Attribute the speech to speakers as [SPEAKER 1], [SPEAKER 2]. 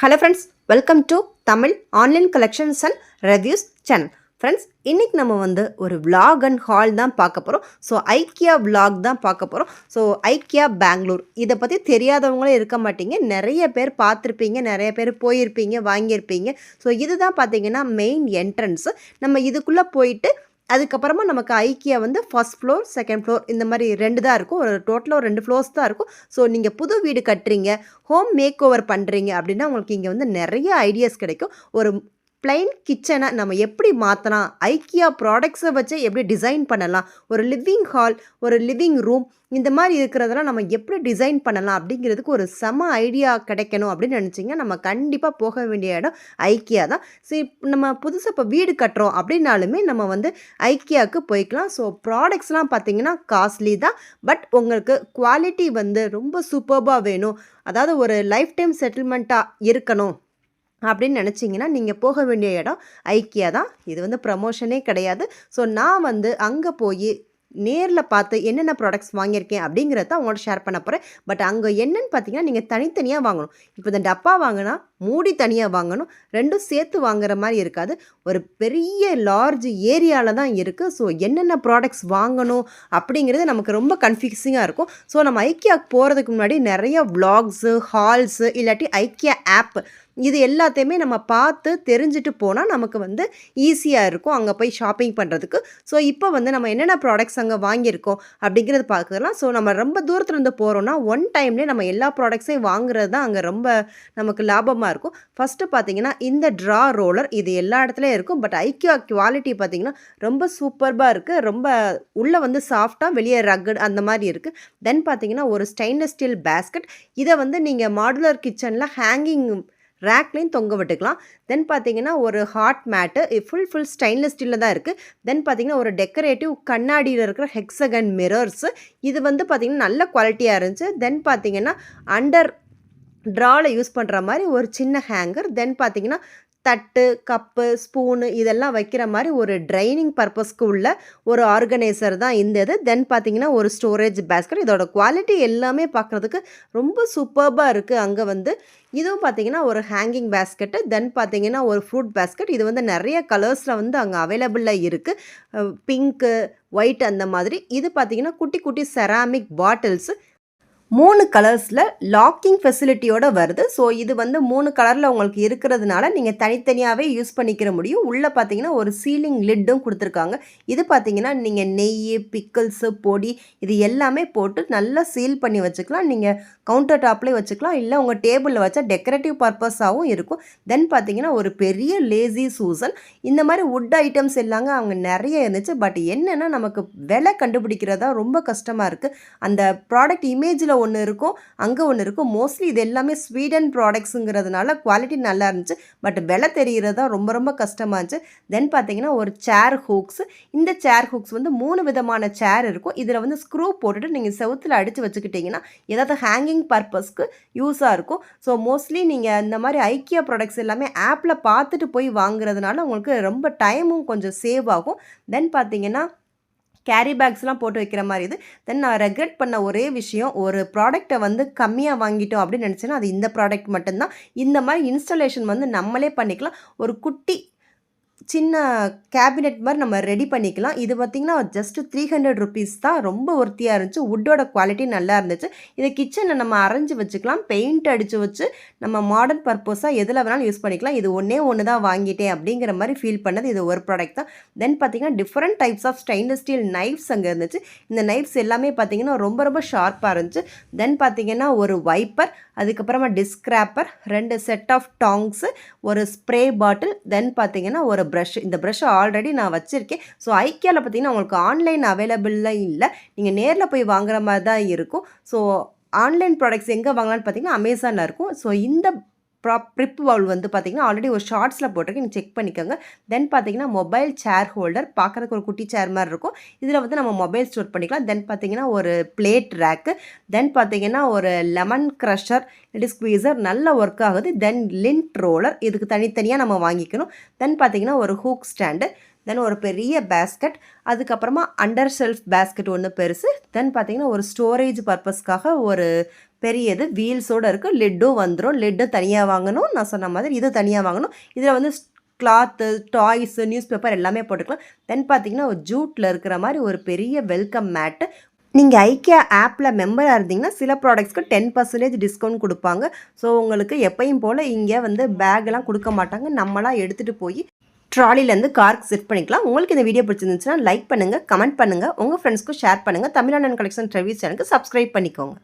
[SPEAKER 1] Hello friends, welcome to Tamil online collections and reviews channel. Friends, இன்றைக்கி நம்ம ஒரு vlog and hall தான் பார்க்க போகிறோம். ஸோ ஐக்கியா vlog தான் பார்க்க போகிறோம். ஸோ ஐக்கியா பெங்களூர் இதை பற்றி தெரியாதவங்களே இருக்க மாட்டீங்க. நிறைய பேர் பார்த்துருப்பீங்க, நிறைய பேர் போயிருப்பீங்க, வாங்கியிருப்பீங்க. ஸோ இதுதான் பார்த்தீங்கன்னா மெயின் என்ட்ரன்ஸு. நம்ம இதுக்குள்ளே போயிட்டு அதுக்கப்புறமா நமக்கு IKEA first floor, second floor இந்த மாதிரி 2 தான் இருக்கும். ஒரு டோட்டலாக ஒரு 2 ஃப்ளோர்ஸ் தான் இருக்கும். ஸோ நீங்கள் புது வீடு கட்டுறீங்க, ஹோம் மேக் ஓவர் பண்ணுறீங்க அப்படின்னா உங்களுக்கு இங்கே நிறைய ஐடியாஸ் கிடைக்கும். ஒரு பிளைன் கிச்சனை நம்ம எப்படி மாற்றலாம், ஐக்கியா ப்ராடக்ட்ஸை வச்சு எப்படி டிசைன் பண்ணலாம், ஒரு லிவிங் ஹால், ஒரு லிவிங் ரூம் இந்த மாதிரி இருக்கிறதெல்லாம் நம்ம எப்படி டிசைன் பண்ணலாம் அப்படிங்கிறதுக்கு ஒரு செம ஐடியா கிடைக்கணும் அப்படின்னு நினச்சிங்க நம்ம கண்டிப்பாக போக வேண்டிய இடம் ஐக்கியா தான். ஸோ நம்ம புதுசாக இப்போ வீடு கட்டுறோம் அப்படின்னாலுமே நம்ம ஐக்கியாவுக்கு போய்க்கலாம். ஸோ ப்ராடக்ட்ஸ்லாம் பார்த்திங்கன்னா காஸ்ட்லி தான், பட் உங்களுக்கு குவாலிட்டி ரொம்ப சூப்பர்பாக வேணும், அதாவது ஒரு லைஃப் டைம் செட்டில்மெண்ட்டாக இருக்கணும் அப்படின்னு நினச்சிங்கன்னா நீங்கள் போக வேண்டிய இடம் ஐக்கியா தான். இது ப்ரமோஷனே கிடையாது. ஸோ நான் அங்கே போய் நேரில் பார்த்து என்னென்ன ப்ராடக்ட்ஸ் வாங்கியிருக்கேன் அப்படிங்கிறத உங்களோட ஷேர் பண்ண போகிறேன். பட் அங்கே என்னென்னு பார்த்தீங்கன்னா நீங்கள் தனித்தனியாக வாங்கணும். இப்போ இந்த டப்பா வாங்கினா மூடி தனியாக வாங்கணும், ரெண்டும் சேர்த்து வாங்குற மாதிரி இருக்காது. ஒரு பெரிய லார்ஜ் ஏரியாவில் தான் இருக்குது. ஸோ என்னென்ன ப்ராடக்ட்ஸ் வாங்கணும் அப்படிங்கிறது நமக்கு ரொம்ப கன்ஃபியூசிங்காக இருக்கும். ஸோ நம்ம ஐக்கியாவுக்கு போகிறதுக்கு முன்னாடி நிறைய விளாக்ஸு, ஹால்ஸு, இல்லாட்டி ஐக்கியா ஆப் இது எல்லாத்தையுமே நம்ம பார்த்து தெரிஞ்சுட்டு போனால் நமக்கு ஈஸியாக இருக்கும் அங்கே போய் ஷாப்பிங் பண்ணுறதுக்கு. ஸோ இப்போ நம்ம என்னென்ன ப்ராடக்ட்ஸ் அங்கே வாங்கியிருக்கோம் அப்படிங்கிறது பார்க்கலாம். ஸோ நம்ம ரொம்ப தூரத்துலேருந்து போகிறோன்னா ஒன் டைம்லேயே நம்ம எல்லா ப்ராடக்ட்ஸையும் வாங்குறது தான் அங்கே ரொம்ப நமக்கு லாபமாக இருக்கும். ஃபஸ்ட்டு பார்த்திங்கன்னா இந்த ட்ரா ரோலர் இது எல்லா இடத்துலையும் இருக்கும். பட் ஐக்கியா குவாலிட்டி பார்த்திங்கன்னா ரொம்ப சூப்பர்பாக இருக்குது. ரொம்ப உள்ளே சாஃப்டாக, வெளியே ரக்கட் அந்த மாதிரி இருக்குது. தென் பார்த்திங்கன்னா ஒரு ஸ்டெயின்லெஸ் ஸ்டீல் பேஸ்கெட். இதை நீங்கள் மாடுலர் கிச்சனில் ஹேங்கிங் ரேக்லையும் தொங்க விட்டுக்கலாம். தென் பார்த்தீங்கன்னா ஒரு ஹாட் மேட்டு ஃபுல் ஸ்டெயின்லெஸ் ஸ்டீலில் தான் இருக்குது. தென் பார்த்தீங்கன்னா ஒரு டெக்கரேட்டிவ் கண்ணாடியில் இருக்கிற ஹெக்ஸகன் மிரர்ஸு இது பார்த்தீங்கன்னா நல்ல குவாலிட்டியாக இருந்துச்சு. தென் பார்த்தீங்கன்னா அண்டர் ட்ராவில் யூஸ் பண்ணுற மாதிரி ஒரு சின்ன ஹேங்கர். தென் பார்த்தீங்கன்னா தட்டு, கப்பு, ஸ்பூனு இதெல்லாம் வைக்கிற மாதிரி ஒரு ட்ரைனிங் பர்பஸ்க்கு உள்ள ஒரு ஆர்கனைசர் தான் இந்த இது. தென் பார்த்தீங்கன்னா ஒரு ஸ்டோரேஜ் பேஸ்கெட். இதோட குவாலிட்டி எல்லாமே பார்க்குறதுக்கு ரொம்ப சூப்பர்பாக இருக்குது. அங்கே இதுவும் பார்த்தீங்கன்னா ஒரு ஹேங்கிங் பேஸ்கெட்டு. தென் பார்த்தீங்கன்னா ஒரு ஃப்ரூட் பேஸ்கெட். இது நிறைய கலர்ஸில் அங்கே அவைலபிளாக இருக்குது, பிங்க்கு, ஒயிட் அந்த மாதிரி. இது பார்த்தீங்கன்னா குட்டி குட்டி செராமிக் பாட்டில்ஸு 3 கலர்ஸில் லாக்கிங் ஃபெசிலிட்டியோடு வருது. ஸோ இது 3 கலரில் உங்களுக்கு இருக்கிறதுனால நீங்கள் தனித்தனியாகவே யூஸ் பண்ணிக்கிற முடியும். உள்ளே பார்த்தீங்கன்னா ஒரு சீலிங் லிட்டும் கொடுத்துருக்காங்க. இது பார்த்தீங்கன்னா நீங்கள் நெய், பிக்கிள்ஸு, பொடி இது எல்லாமே போட்டு நல்லா சீல் பண்ணி வச்சுக்கலாம். நீங்கள் கவுண்டர் டாப்லேயே வச்சுக்கலாம், இல்லை உங்கள் டேபிளில் வச்சா டெக்கரேட்டிவ் பர்பஸாகவும் இருக்கும். தென் பார்த்தீங்கன்னா ஒரு பெரிய லேசி சூசன். இந்த மாதிரி வுட் ஐட்டம்ஸ் எல்லாங்க அவங்க நிறைய இருந்துச்சு. பட் என்னென்னா நமக்கு விலை கண்டுபிடிக்கிறதா ரொம்ப கஷ்டமாக இருக்குது. அந்த ப்ராடக்ட் இமேஜில் ஒன்று இருக்கும், அங்கே ஒன்று இருக்கும். மோஸ்ட்லி இது எல்லாமே ஸ்வீடன் ப்ராடக்ட்ஸுங்கிறதுனால குவாலிட்டி நல்லா இருந்துச்சு. பட் விலை தெரிகிறதா ரொம்ப கஷ்டமாக இருந்துச்சு. தென் பார்த்தீங்கன்னா ஒரு சேர் ஹூக்ஸ். இந்த சேர் ஹூக்ஸ் 3 விதமான சேர் இருக்கும். இதில் ஸ்க்ரூ போட்டுட்டு நீங்கள் செவுத்தில் அடித்து வச்சுக்கிட்டிங்கன்னா ஏதாவது ஹேங்கிங் பர்பஸ்க்கு யூஸாக இருக்கும். ஸோ மோஸ்ட்லி நீங்கள் இந்த மாதிரி ஐக்கியா ப்ராடக்ட்ஸ் எல்லாமே ஆப்பில் பார்த்துட்டு போய் வாங்குறதுனால உங்களுக்கு ரொம்ப டைமும் கொஞ்சம் சேவ் ஆகும். தென் பார்த்தீங்கன்னா கேரி பேக்ஸ்லாம் போட்டு வைக்கிற மாதிரி இது. தென் நான் ரெக்ரெட் பண்ண ஒரே விஷயம், ஒரு ப்ராடக்டை கம்மியாக வாங்கிட்டோம் அப்படின்னு நினச்சேன்னா அது இந்த ப்ராடக்ட் மட்டும்தான். இந்த மாதிரி இன்ஸ்டாலேஷன் நம்மளே பண்ணிக்கலாம். ஒரு குட்டி சின்ன கேபினெட் மாதிரி நம்ம ரெடி பண்ணிக்கலாம். இது பார்த்திங்கன்னா ஜஸ்ட் 300 ருபீஸ் தான். ரொம்ப ஒர்த்தியாக இருந்துச்சு. வுட்டோட குவாலிட்டி நல்லா இருந்துச்சு. இதை கிச்சனில் நம்ம அரைஞ்சி வச்சுக்கலாம், பெயிண்ட் அடித்து வச்சு நம்ம மாடர்ன் பர்பஸாக எதில் வேணாலும் யூஸ் பண்ணிக்கலாம். இது ஒன்று தான் வாங்கிட்டேன் அப்படிங்கிற மாதிரி ஃபீல் பண்ணது இது ஒரு ப்ராடக்ட் தான். தென் பார்த்திங்கன்னா different types of stainless steel knives அங்கே இருந்துச்சு. இந்த நைஃப்ஸ் எல்லாமே பார்த்திங்கன்னா ரொம்ப ஷார்ப்பாக இருந்துச்சு. தென் பார்த்திங்கன்னா ஒரு வைப்பர், அதுக்கப்புறமா டிஸ்கிராப்பர், 2 செட் ஆஃப் டாங்ஸு, ஒரு ஸ்ப்ரே பாட்டில், தென் பார்த்திங்கன்னா ஒரு ப்ரஷ். இந்த ப்ரஷ் ஆல்ரெடி நான் வச்சுருக்கேன். ஸோ ஐக்கியாவில் பார்த்தீங்கன்னா உங்களுக்கு ஆன்லைன் அவைலபிளாக இல்லை, நீங்கள் நேரில் போய் வாங்குற மாதிரி தான் இருக்கும். ஸோ ஆன்லைன் ப்ராடக்ட்ஸ் எங்கே வாங்கலான்னு பார்த்தீங்கன்னா அமேசானில் இருக்கும். ஸோ இந்த ப்ரிப் பவுல் பார்த்தீங்கன்னா ஆல்ரெடி ஒரு ஷார்ட்ஸில் போட்டிருக்கு, நீங்கள் செக் பண்ணிக்கோங்க. தென் பார்த்தீங்கன்னா மொபைல் சேர் ஹோல்டர், பார்க்குறதுக்கு ஒரு குட்டி சேர் மாதிரி இருக்கும். இதில் நம்ம மொபைல் ஸ்டோர் பண்ணிக்கலாம். தென் பார்த்தீங்கன்னா ஒரு பிளேட் ரேக்கு, தென் பார்த்தீங்கன்னா ஒரு லெமன் க்ரஷர் இல்லாட்டி ஸ்குவீசர் நல்ல ஒர்க் ஆகுது. தென் லிண்ட் ரோலர், இதுக்கு தனித்தனியாக நம்ம வாங்கிக்கணும். தென் பார்த்தீங்கன்னா ஒரு ஹூக் ஸ்டாண்டு, தென் ஒரு பெரிய பேஸ்கெட், அதுக்கப்புறமா அண்டர் ஷெல்ஃப் பேஸ்கெட் ஒன்று பெருசு. தென் பார்த்தீங்கன்னா ஒரு ஸ்டோரேஜ் பர்பஸ்க்காக ஒரு பெரியது வீல்ஸோடு இருக்குது. லிட்டும் வந்துடும். லிட்டு தனியாக வாங்கணும். நான் சொன்ன மாதிரி இது தனியாக வாங்கணும். இதில் வந்து கிளாத்து, டாய்ஸு, நியூஸ் பேப்பர் எல்லாமே போட்டுக்கலாம். தென் பார்த்தீங்கன்னா ஒரு ஜூட்டில் இருக்கிற மாதிரி ஒரு பெரிய வெல்கம் மேட்டு. நீங்கள் ஐக்கியா ஆப்பில் மெம்பராக இருந்தீங்கன்னா சில ப்ராடக்ட்ஸ்க்கு 10% டிஸ்கவுண்ட் கொடுப்பாங்க. ஸோ உங்களுக்கு எப்பயும் போல் இங்கே வந்து பேக்கெல்லாம் கொடுக்க மாட்டாங்க. நம்மளாம் எடுத்துகிட்டு போய் ட்ராலிலேருந்து காருக்கு செட் பண்ணிக்கலாம். உங்களுக்கு இந்த வீடியோ பிடிச்சிருந்துச்சுன்னா லைக் பண்ணுங்கள், கமெண்ட் பண்ணுங்கள், உங்கள் ஃப்ரெண்ட்ஸ்க்கும் ஷேர் பண்ணுங்கள். தமிழ் அண்ணன் கலெக்ஷன் ரிவ்யூஸ் சேனலுக்கு சப்ஸ்கிரைப் பண்ணிக்கோங்க.